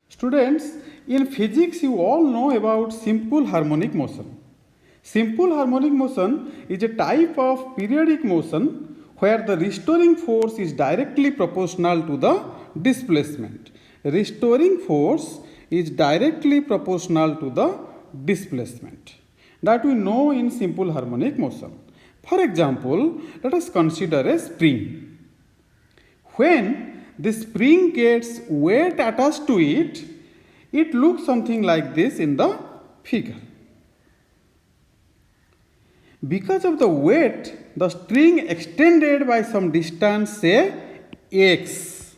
Students, in physics you all know about simple harmonic motion. Simple harmonic motion is a type of periodic motion where the restoring force is directly proportional to the displacement. Restoring force is directly proportional to the displacement. That we know in simple harmonic motion. For example, let us consider a spring. When the spring gets weight attached to it, it looks something like this in the figure. Because of the weight, the string extended by some distance, say x.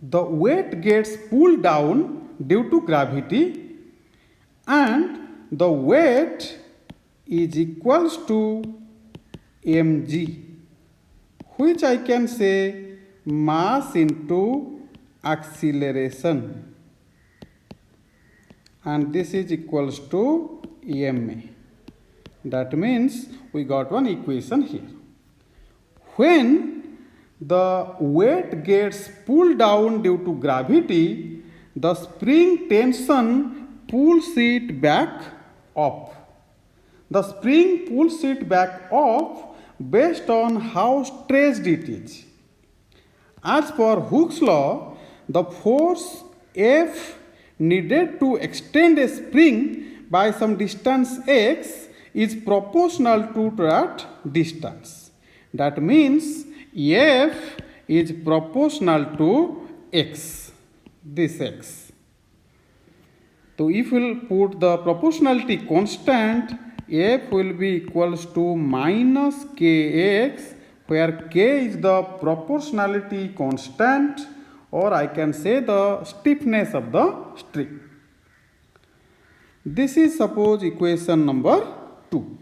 The weight gets pulled down due to gravity, and the weight is equals to mg, which I can say mass into acceleration, and this is equals to ma. That means we got one equation here. When the weight gets pulled down due to gravity, the spring tension pulls it back up. The spring pulls it back up based on how stretched it is. As per Hooke's law, the force F needed to extend a spring by some distance x is proportional to that distance. That means F is proportional to x, this x. So if we will put the proportionality constant, F will be equals to minus kx, where k is the proportionality constant, or I can say the stiffness of the string. This is suppose equation number 2.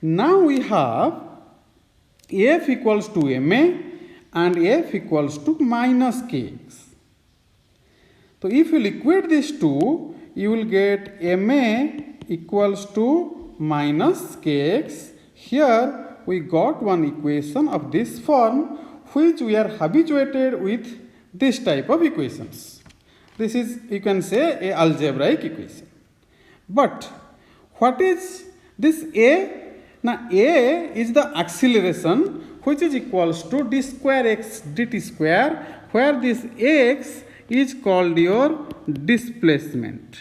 Now we have F equals to ma and F equals to minus kx. So if you liquid these two, you will get ma equals to minus kx. Here we got one equation of this form, which we are habituated with this type of equations. This is, you can say, a algebraic equation. But what is this a? Now a is the acceleration, which is equals to d square x dt square, where this x is called your displacement.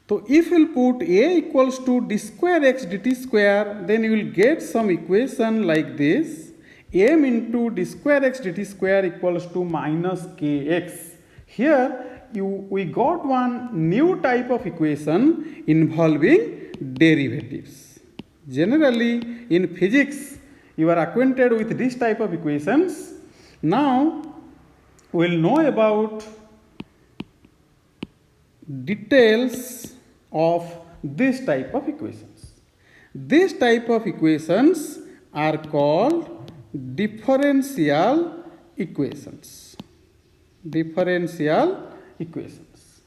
So if you will put a equals to d square x dt square, then you will get some equation like this: m into d square x dt square equals to minus kx. Here we got one new type of equation involving derivatives. Generally in physics you are acquainted with this type of equations. Now we will know about details of this type of equations. This type of equations are called differential equations. Differential equations.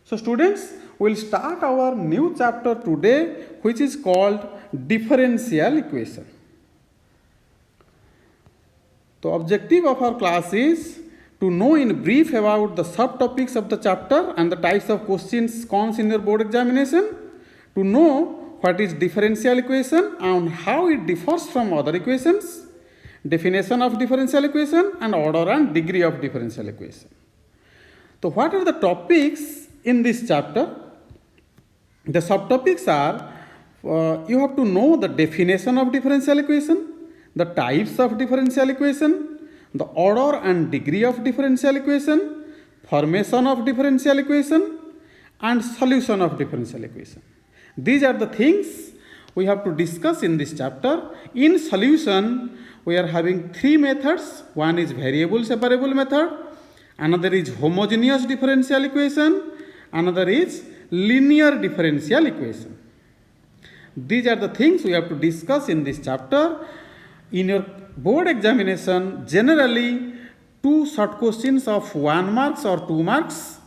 So students, we will start our new chapter today, which is called differential equation. The objective of our class is to know in brief about the subtopics of the chapter and the types of questions comes in your board examination, to know what is differential equation and how it differs from other equations, definition of differential equation, and order and degree of differential equation. So what are the topics in this chapter? The subtopics are, you have to know the definition of differential equation, the types of differential equation, the order and degree of differential equation, formation of differential equation, and solution of differential equation. These are the things we have to discuss in this chapter. In solution, we are having three methods. One is variable separable method, another is homogeneous differential equation, another is linear differential equation. These are the things we have to discuss in this chapter. In your board examination, generally 2 short questions of 1 marks or 2 marks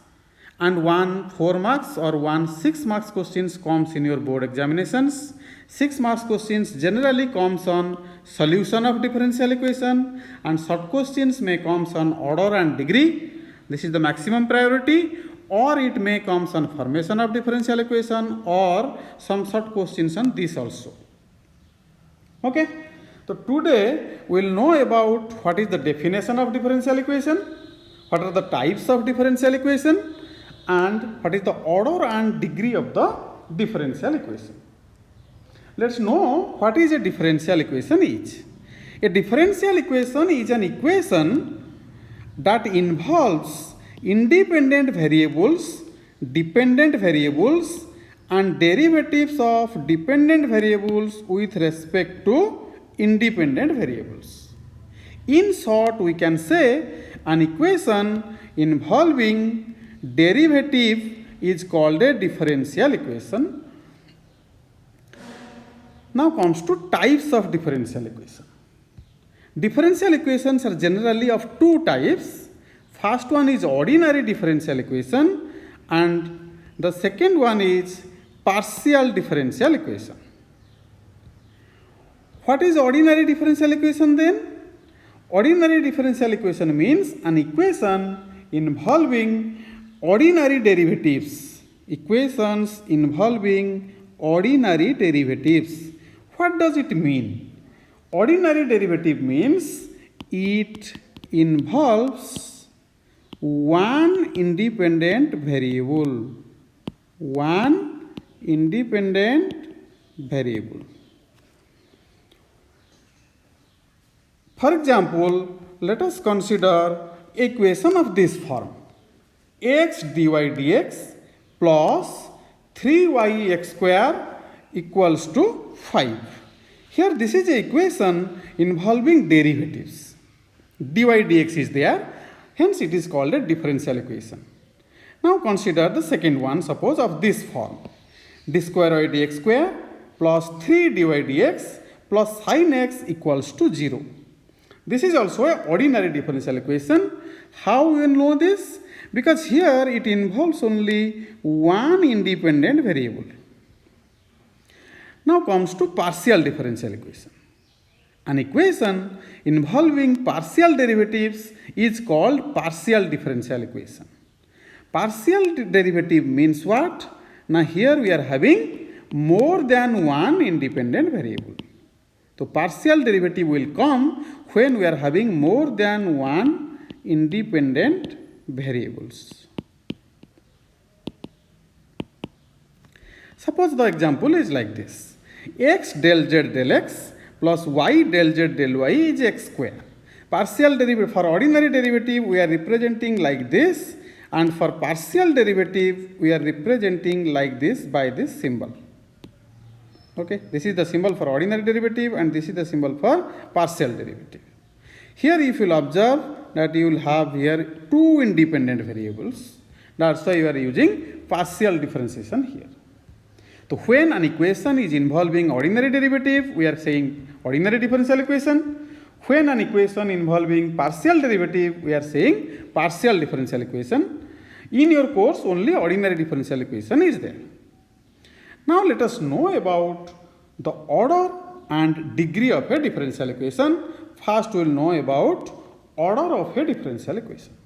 and one 4 marks or one 6 marks questions comes in your board examinations. 6 marks questions generally comes on solution of differential equation, and short questions may comes on order and degree. This is the maximum priority, or it may comes on formation of differential equation, or some short questions on this also. Okay, so today we will know about what is the definition of differential equation, what are the types of differential equation, and what is the order and degree of the differential equation. Let's know what is a differential equation is. A differential equation is an equation that involves independent variables, dependent variables, and derivatives of dependent variables with respect to independent variables. In short, we can say an equation involving derivative is called a differential equation. Now comes to types of differential equation. Differential equations are generally of two types. First one is ordinary differential equation, and the second one is partial differential equation. What is ordinary differential equation then? Ordinary differential equation means an equation involving ordinary derivatives. Equations involving ordinary derivatives. What does it mean? Ordinary derivative means it involves one independent variable. One independent variable. For example, let us consider equation of this form. X dy dx plus 3yx square equals to 5. Here this is an equation involving derivatives. Dy dx is there, hence it is called a differential equation. Now consider the second one, suppose of this form. D square y dx square plus 3 dy dx plus sin x equals to 0. This is also an ordinary differential equation. How we will know this? Because here it involves only one independent variable. Now comes to partial differential equation. An equation involving partial derivatives is called partial differential equation. Partial derivative means what? Now here we are having more than one independent variable. So partial derivative will come when we are having more than one independent variables. Suppose the example is like this. X del z del x plus y del z del y is x square. Partial derivative, for ordinary derivative we are representing like this, and for partial derivative we are representing like this by this symbol. Okay, this is the symbol for ordinary derivative and this is the symbol for partial derivative. Here if you will observe that you will have here two independent variables, that's why you are using partial differentiation here. So when an equation is involving ordinary derivative, we are saying ordinary differential equation. When an equation involving partial derivative, we are saying partial differential equation. In your course, only ordinary differential equation is there. Now let us know about the order and degree of a differential equation. First we will know about order of a differential equation.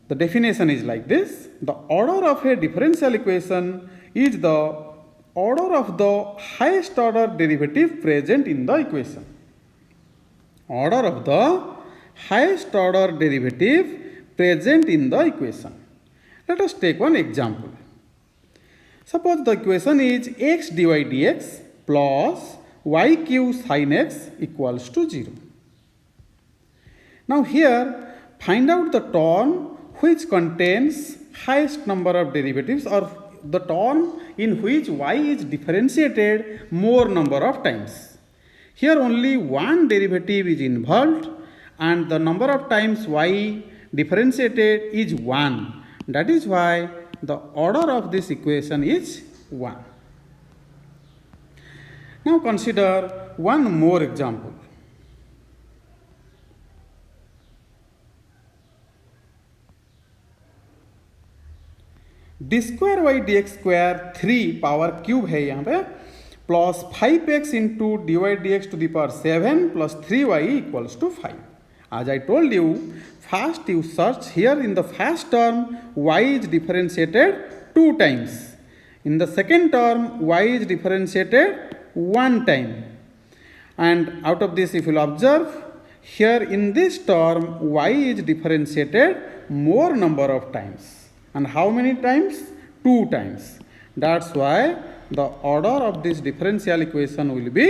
The definition is like this. The order of a differential equation is the order of the highest order derivative present in the equation. Order of the highest order derivative present in the equation. Let us take one example. Suppose the equation is x dy dx plus y cube sin x equals to 0. Now here find out the term which contains highest number of derivatives, or the term in which y is differentiated more number of times. Here only one derivative is involved and the number of times y differentiated is 1. That is why the order of this equation is 1. Now consider one more example. D square y d x square 3 power cube है यहाँ पे plus 5x into d y d x to the power 7 plus 3y equals to 5. As I told you, first you search here in the first term y is differentiated 2 times. In the second term y is differentiated 1 time. And out of this if you will observe, here in this term y is differentiated more number of times. And how many times? 2 times. That's why the order of this differential equation will be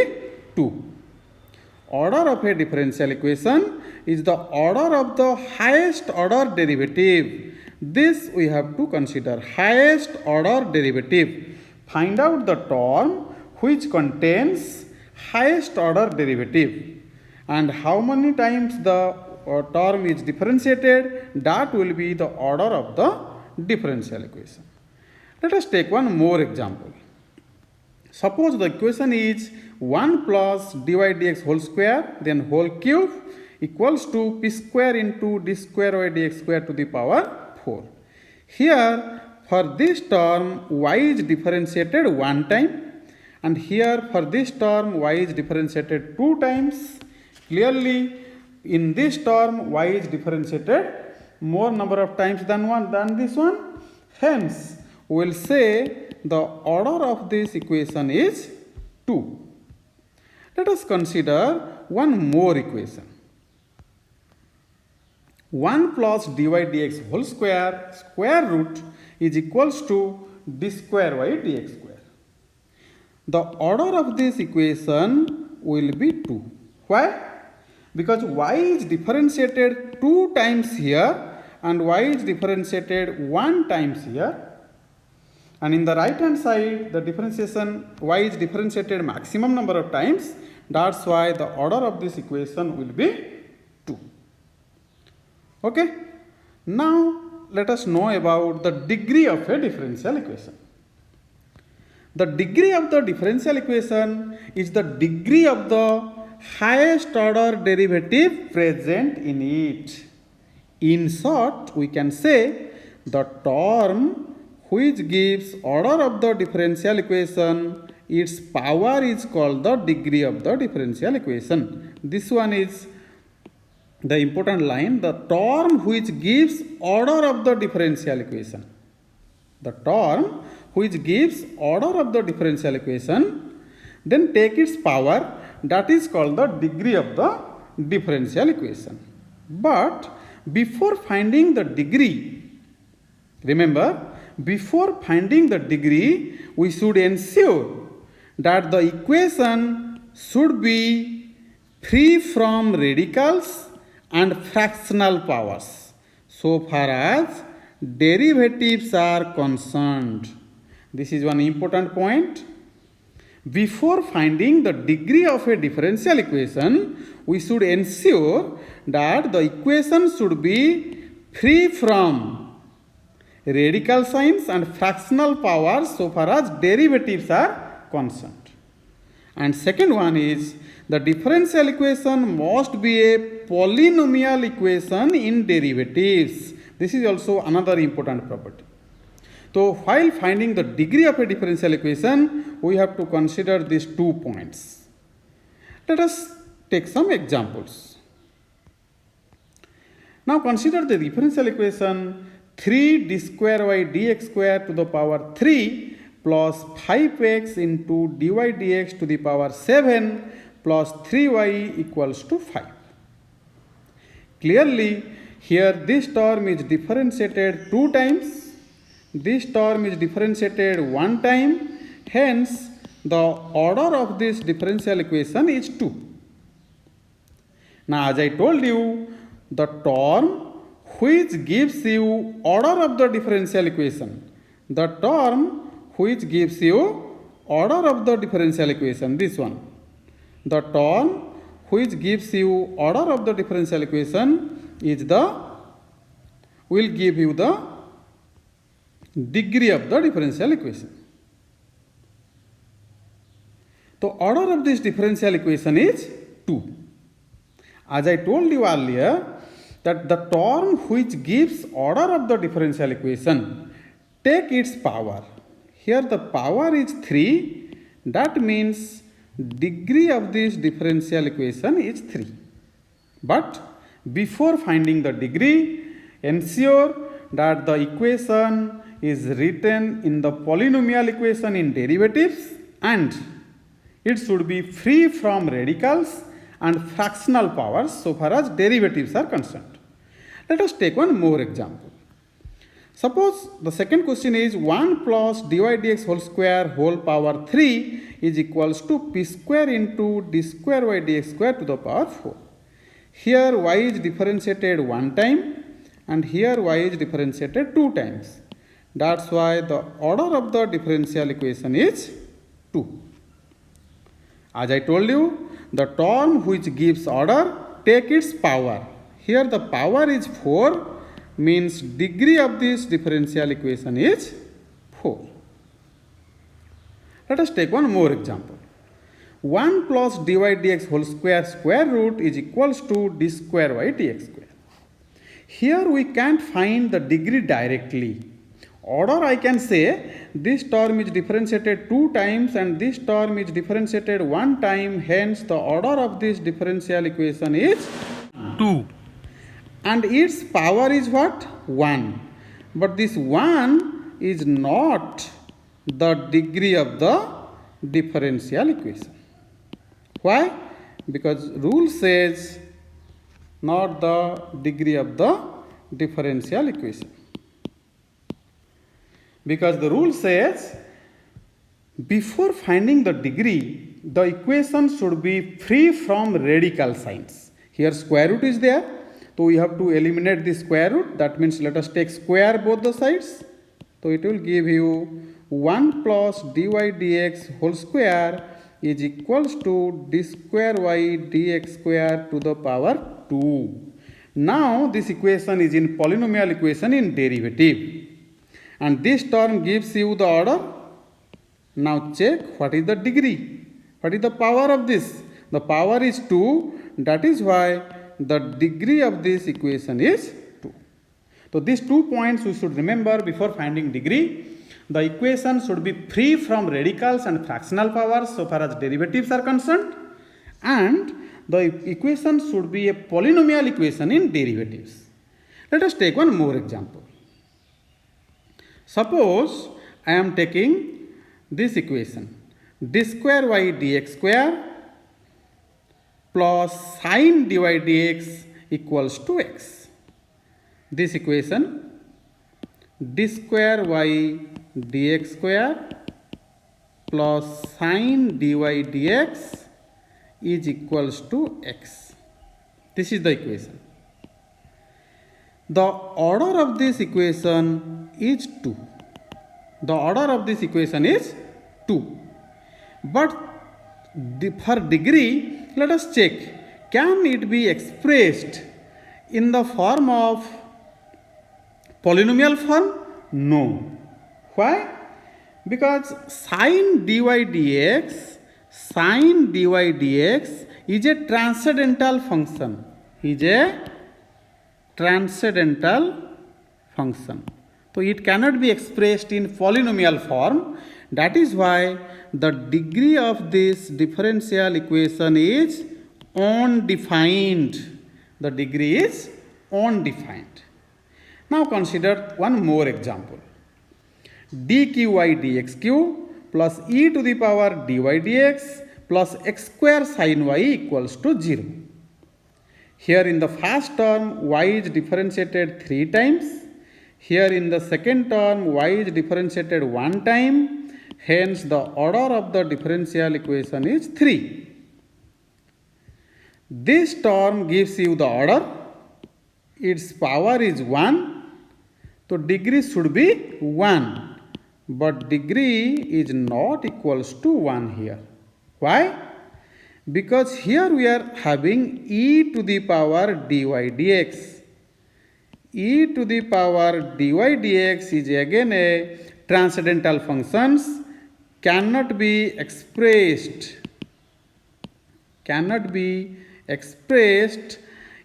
2. Order of a differential equation is the order of the highest order derivative. This we have to consider, highest order derivative. Find out the term which contains highest order derivative and how many times the term is differentiated, that will be the order of the differential equation. Let us take one more example. Suppose the equation is 1 plus dy dx whole square then whole cube equals to p square into d square y dx square to the power 4. Here for this term y is differentiated 1 time and here for this term y is differentiated 2 times. Clearly in this term y is differentiated more number of times than this one. Hence we will say the order of this equation is 2. Let us consider one more equation. 1 plus dy dx whole square root is equals to d square y dx square. The order of this equation will be 2. Why? Because y is differentiated 2 times here and y is differentiated 1 times here. And in the right hand side the differentiation y is differentiated maximum number of times. That's why the order of this equation will be 2. Okay. Now let us know about the degree of a differential equation. The degree of the differential equation is the degree of the highest order derivative present in it. In short, we can say the term which gives order of the differential equation, its power is called the degree of the differential equation. This one is the important line, the term which gives order of the differential equation. The term which gives order of the differential equation, then take its power, that is called the degree of the differential equation. But before finding the degree, remember, before finding the degree, we should ensure that the equation should be free from radicals and fractional powers so far as derivatives are concerned. This is one important point. Before finding the degree of a differential equation, we should ensure that the equation should be free from radical signs and fractional powers so far as derivatives are concerned. And second one is the differential equation must be a polynomial equation in derivatives. This is also another important property. So while finding the degree of a differential equation, we have to consider these 2 points. Let us take some examples. Now consider the differential equation 3 d square y dx square to the power 3 plus 5x into dy dx to the power 7 plus 3y equals to 5. Clearly, here this term is differentiated 2 times, this term is differentiated 1 time, hence the order of this differential equation is 2. Now as I told you, the term which gives you order of the differential equation, the term which gives you order of the differential equation, this one, the term which gives you order of the differential equation is the, will give you the degree of the differential equation. The order of this differential equation is 2. As I told you earlier, that the term which gives order of the differential equation take its power. Here the power is 3. That means degree of this differential equation is 3. But before finding the degree, ensure that the equation is written in the polynomial equation in derivatives, and it should be free from radicals and fractional powers so far as derivatives are concerned. Let us take one more example. Suppose the second question is 1 plus dy dx whole square whole power 3 is equals to p square into d square y dx square to the power 4. Here y is differentiated one time and here y is differentiated two times. That's why the order of the differential equation is 2. As I told you, the term which gives order take its power. Here the power is 4, means degree of this differential equation is 4. Let us take one more example. 1 plus dy dx whole square root is equals to d square y dx square. Here we can't find the degree directly. Order I can say this term is differentiated 2 times and this term is differentiated 1 time, hence the order of this differential equation is 2. And its power is what? 1. But this 1 is not the degree of the differential equation. Why? Because rule says not the degree of the differential equation. Because the rule says before finding the degree, the equation should be free from radical signs. Here square root is there. So we have to eliminate the square root. That means let us take square both the sides. So it will give you 1 plus dy dx whole square is equals to d square y dx square to the power 2. Now this equation is in polynomial equation in derivative. And this term gives you the order. Now check what is the degree. What is the power of this? The power is 2. That is why the degree of this equation is 2. So these 2 points we should remember before finding degree. The equation should be free from radicals and fractional powers so far as derivatives are concerned, and the equation should be a polynomial equation in derivatives. Let us take one more example. Suppose I am taking this equation d square y dx square plus sin dy dx equals to x. This equation d square y dx square plus sin dy dx is equals to x. This is the equation. The order of this equation is 2. The order of this equation is 2. But for degree, let us check. Can it be expressed in the form of polynomial form? No. Why? Because sin dy dx is a transcendental function. So it cannot be expressed in polynomial form. That is why the degree of this differential equation is undefined. The degree is undefined. Now consider one more example. dqy dxq plus e to the power dy dx plus x square sin y equals to 0. Here in the first term y is differentiated 3 times. Here in the second term y is differentiated 1 time. Hence the order of the differential equation is 3. This term gives you the order. Its power is 1. So degree should be 1. But degree is not equals to 1 here. Why? Because here we are having e to the power dy dx. E to the power dy dx is again a transcendental functions, cannot be expressed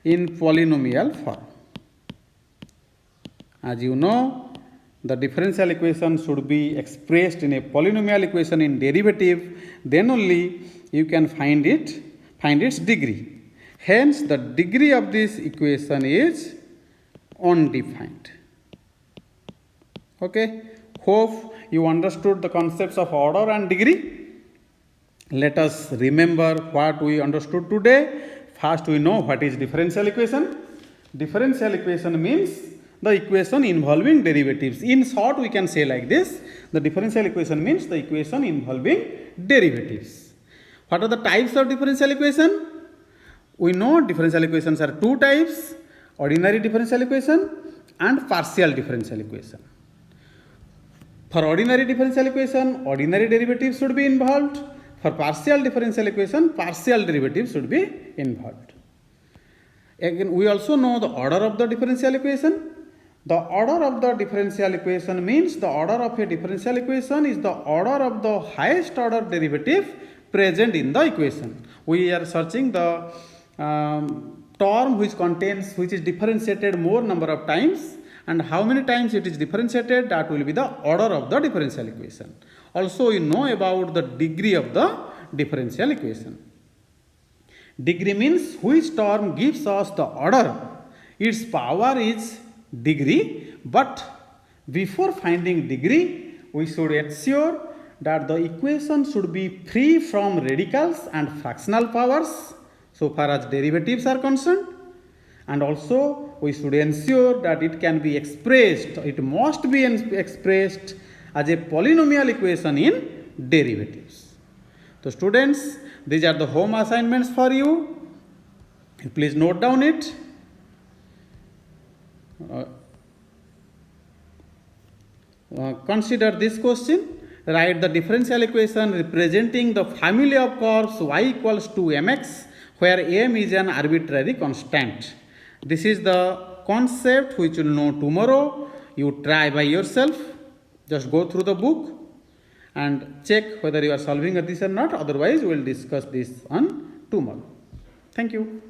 in polynomial form. As you know, the differential equation should be expressed in a polynomial equation in derivative, then only you can find its degree. Hence, the degree of this equation is undefined. Okay, hope you understood the concepts of order and degree. Let us remember what we understood today. First, we know what is differential equation. Differential equation means the equation involving derivatives. In short, we can say like this: the differential equation means the equation involving derivatives. What are the types of differential equation? We know differential equations are two types: ordinary differential equation and partial differential equation. For ordinary differential equation, ordinary derivatives should be involved. For partial differential equation, partial derivatives should be involved. Again, we also know the order of the differential equation. The order of the differential equation means the order of a differential equation is the order of the highest order derivative present in the equation. We are searching the term which is differentiated more number of times, and how many times it is differentiated, that will be the order of the differential equation. Also, you know about the degree of the differential equation. Degree means which term gives us the order. Its power is degree, but before finding degree, we should ensure that the equation should be free from radicals and fractional powers so far as derivatives are concerned. And also, we should ensure that it can be expressed, it must be expressed as a polynomial equation in derivatives. So, students, these are the home assignments for you. Please note down it. Consider this question. Write the differential equation representing the family of curves y equals to mx, where m is an arbitrary constant. This is the concept which you will know tomorrow. You try by yourself. Just go through the book and check whether you are solving this or not. Otherwise, we will discuss this on tomorrow. Thank you.